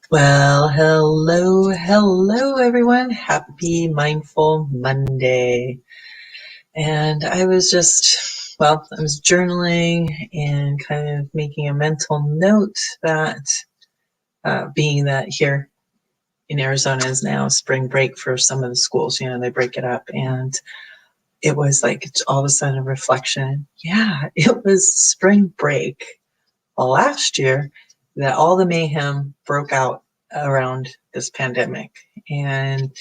Well, hello, everyone. Happy Mindful Monday. And I was journaling and kind of making a mental note that being that here in Arizona is now spring break for some of the schools, they break it up. And it was like all of a sudden a reflection. Yeah, it was spring break last year that all the mayhem broke out around this pandemic. And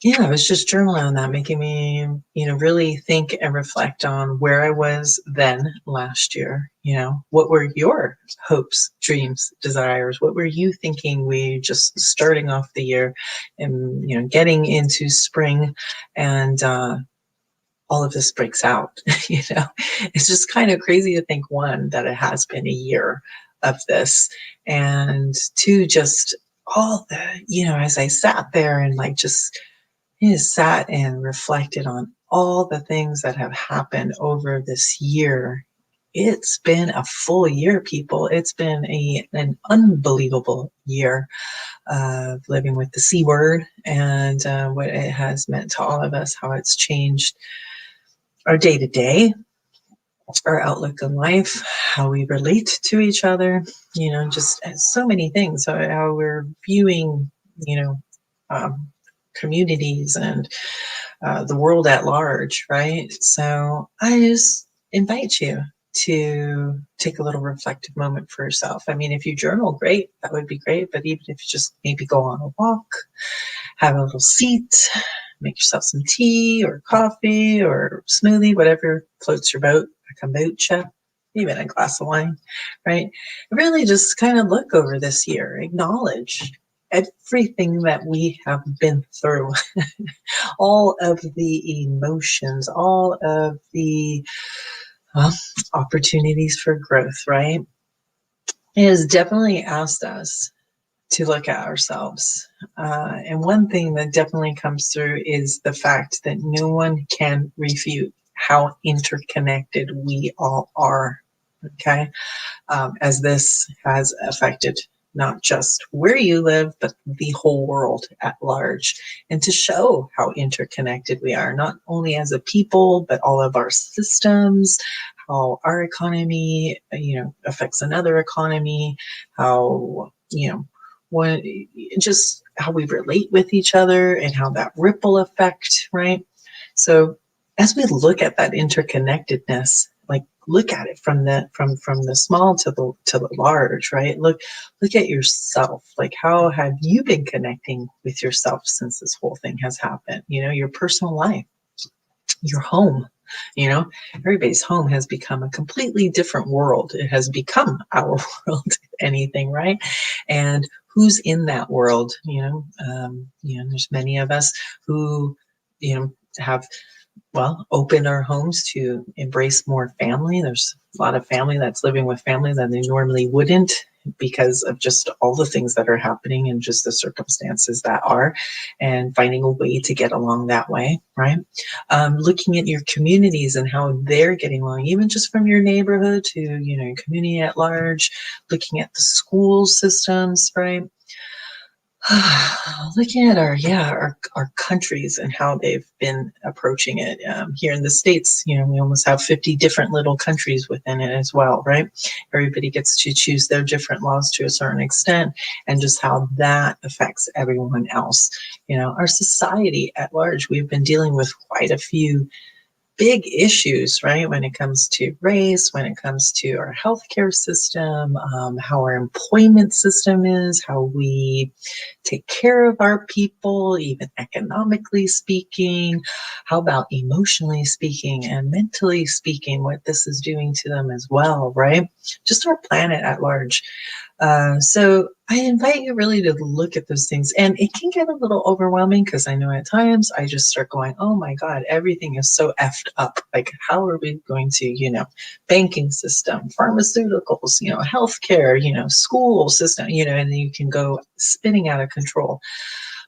yeah, I was just journaling on that, making me, really think and reflect on where I was then last year. What were your hopes, dreams, desires? What were you thinking we just starting off the year and, getting into spring and, all of this breaks out. It's just kind of crazy to think, one, that it has been a year of this, and two, just all the, as I sat there and sat and reflected on all the things that have happened over this year. It's been a full year, people. It's been an unbelievable year of living with the C word and what it has meant to all of us, how it's changed our day to day, our outlook on life, how we relate to each other, just so many things, how we're viewing, um, communities and the world at large, right? So I just invite you to take a little reflective moment for yourself. I mean, if you journal, great, that would be great. But even if you just maybe go on a walk, have a little seat, make yourself some tea or coffee or smoothie, whatever floats your boat, a kombucha, even a glass of wine, right? Really just kind of look over this year, acknowledge everything that we have been through, all of the emotions, all of the well, opportunities for growth, right? It has definitely asked us to look at ourselves. And one thing that definitely comes through is the fact that no one can refute how interconnected we all are, okay? As this has affected not just where you live, but the whole world at large. And to show how interconnected we are, not only as a people, but all of our systems, how our economy, affects another economy, how, what, just how we relate with each other and how that ripple effect, right? So as we look at that interconnectedness, like look at it from the small to the large, right? Look at yourself. Like, how have you been connecting with yourself since this whole thing has happened? Your personal life, your home. Everybody's home has become a completely different world. It has become our world, if anything, right? And who's in that world? There's many of us who, have open our homes to embrace more family. There's a lot of family that's living with family that they normally wouldn't, because of just all the things that are happening and just the circumstances that are, and finding a way to get along that way, right? Looking at your communities and how they're getting along, even just from your neighborhood to, your community at large, looking at the school systems, right? Looking at our countries and how they've been approaching it. Here in the States, we almost have 50 different little countries within it as well, right? Everybody gets to choose their different laws to a certain extent, and just how that affects everyone else. Our society at large, we've been dealing with quite a few big issues, right? When it comes to race, when it comes to our healthcare system, how our employment system is, how we take care of our people, even economically speaking. How about emotionally speaking and mentally speaking, what this is doing to them as well, right? Just our planet at large. So I invite you really to look at those things, and it can get a little overwhelming, because I know at times I just start going, oh my God, everything is so effed up. Like, how are we going to, banking system, pharmaceuticals, healthcare, school system, and then you can go spinning out of control.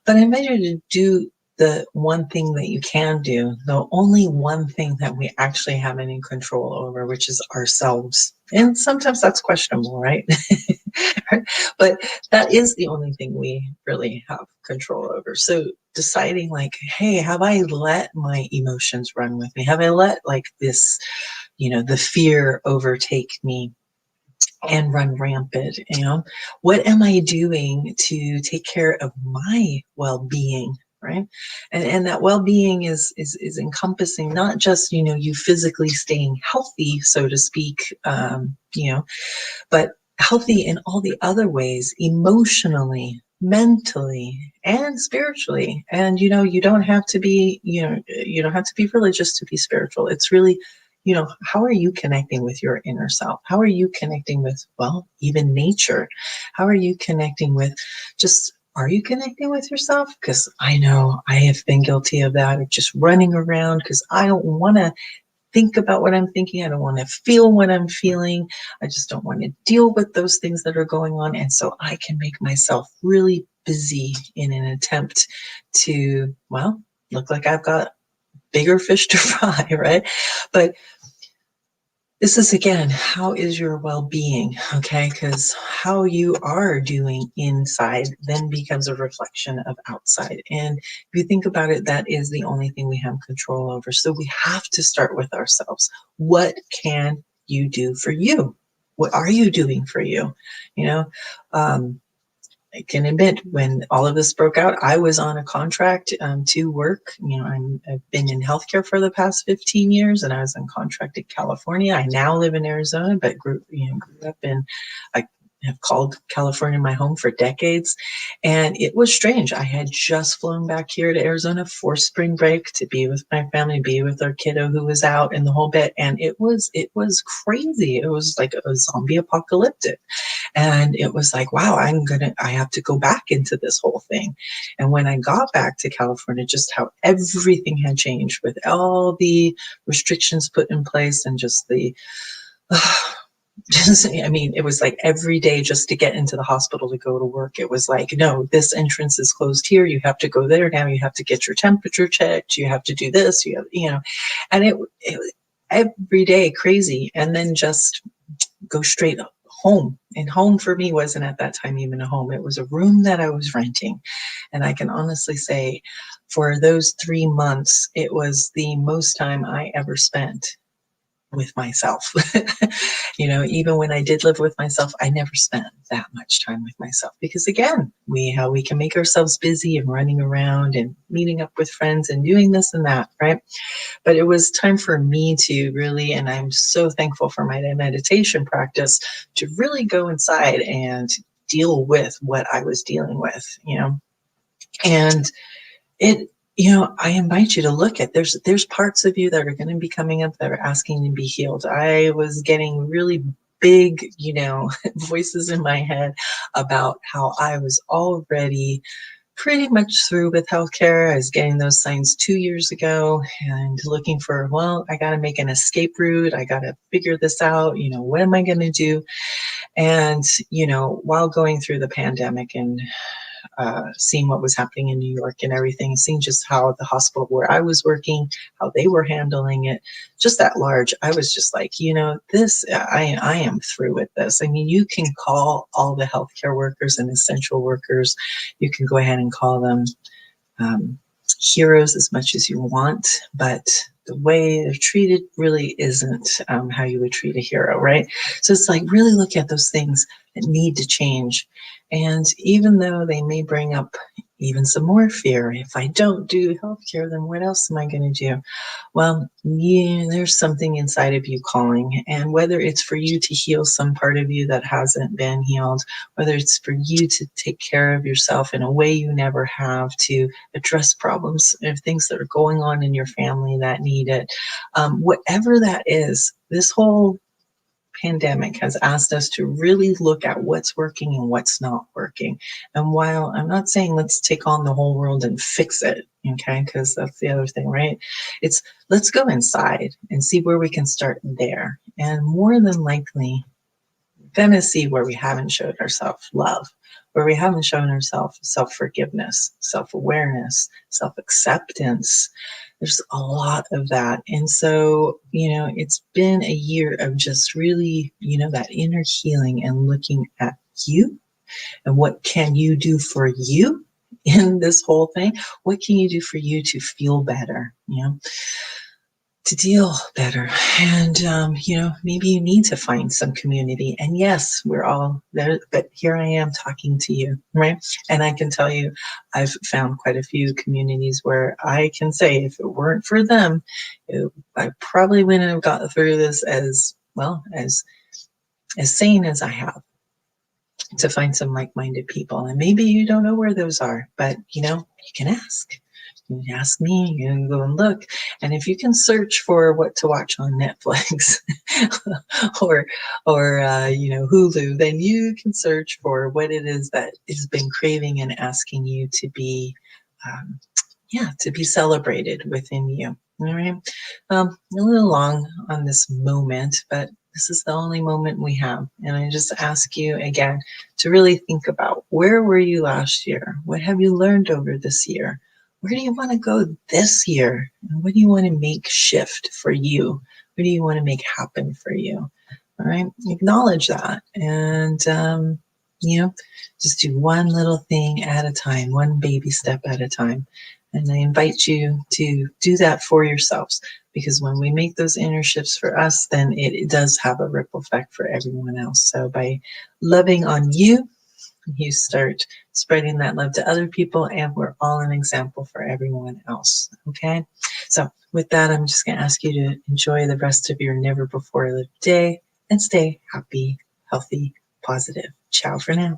But I invite you to do the one thing that you can do, the only one thing that we actually have any control over, which is ourselves. And sometimes that's questionable, right? But that is the only thing we really have control over. So deciding like, hey, have I let my emotions run with me? Have I let like this, the fear overtake me and run rampant? What am I doing to take care of my well-being? Right. And that well-being is encompassing not just, you physically staying healthy, so to speak, but healthy in all the other ways, emotionally, mentally, and spiritually. And you don't have to be, you don't have to be religious to be spiritual. It's really, how are you connecting with your inner self? How are you connecting with, well, even nature? How are you connecting with just, are you connecting with yourself? Because I know I have been guilty of that, of just running around because I don't want to think about what I'm thinking. I don't want to feel what I'm feeling. I just don't want to deal with those things that are going on. And so I can make myself really busy in an attempt to, well, look like I've got bigger fish to fry, right? But this is, again, how is your well-being? Okay, because how you are doing inside then becomes a reflection of outside. And if you think about it, that is the only thing we have control over. So we have to start with ourselves. What can you do for you? What are you doing for you? You know, I can admit, when all of this broke out, I was on a contract to work. I've been in healthcare for the past 15 years, and I was on contract in California. I now live in Arizona, but grew up in, I have called California my home for decades. And it was strange. I had just flown back here to Arizona for spring break to be with my family, be with our kiddo who was out and the whole bit. And it was crazy. It was like a zombie apocalyptic. And it was like, wow, I have to go back into this whole thing. And when I got back to California, just how everything had changed with all the restrictions put in place and just it was like every day just to get into the hospital to go to work. It was like, no, this entrance is closed here. You have to go there now. You have to get your temperature checked. You have to do this, and it every day crazy. And then just go straight home. And home for me wasn't at that time even a home. It was a room that I was renting. And I can honestly say for those 3 months, it was the most time I ever spent with myself. Even when I did live with myself, I never spent that much time with myself because, again, how we can make ourselves busy and running around and meeting up with friends and doing this and that, right? But it was time for me to really, and I'm so thankful for my meditation practice, to really go inside and deal with what I was dealing with, and it, I invite you to look at, there's parts of you that are going to be coming up that are asking to be healed. I was getting really big, voices in my head about how I was already pretty much through with healthcare. I was getting those signs 2 years ago and looking for, well, I got to make an escape route. I got to figure this out. What am I going to do? And, while going through the pandemic and seeing what was happening in New York and everything, seeing just how the hospital where I was working, how they were handling it, just at large, I was just like, I am through with this. I mean, you can call all the healthcare workers and essential workers, you can go ahead and call them heroes as much as you want, but the way they're treated really isn't how you would treat a hero, right? So it's like, really look at those things that need to change. And even though they may bring up even some more fear, if I don't do healthcare, then what else am I going to do? Well, yeah, there's something inside of you calling. And whether it's for you to heal some part of you that hasn't been healed, whether it's for you to take care of yourself in a way you never have, to address problems or things that are going on in your family that need it, whatever that is, this whole pandemic has asked us to really look at what's working and what's not working. And while I'm not saying let's take on the whole world and fix it, okay, because that's the other thing, right? It's, let's go inside and see where we can start there. And more than likely, we're going to see where we haven't showed ourselves love. where we haven't shown ourselves self-forgiveness, self-awareness, self-acceptance. There's a lot of that. And so, it's been a year of just really, that inner healing and looking at you and what can you do for you in this whole thing? What can you do for you to feel better? To deal better. And, maybe you need to find some community. And yes, we're all there, but here I am talking to you, right? And I can tell you, I've found quite a few communities where I can say if it weren't for them, I probably wouldn't have gotten through this as well, as sane as I have, to find some like-minded people. And maybe you don't know where those are, but you can ask. You can ask me, you can go and look. And if you can search for what to watch on Netflix or Hulu, then you can search for what it is that has been craving and asking you to be to be celebrated within you. All right. A little long on this moment, but this is the only moment we have. And I just ask you again to really think about, where were you last year? What have you learned over this year? Where do you want to go this year? And what do you want to make shift for you? What do you want to make happen for you? All right. Acknowledge that. And, just do one little thing at a time, one baby step at a time. And I invite you to do that for yourselves, because when we make those inner shifts for us, then it does have a ripple effect for everyone else. So by loving on you, you start spreading that love to other people, and we're all an example for everyone else. Okay. So with that, I'm just going to ask you to enjoy the rest of your never before lived day and stay happy, healthy, positive. Ciao for now.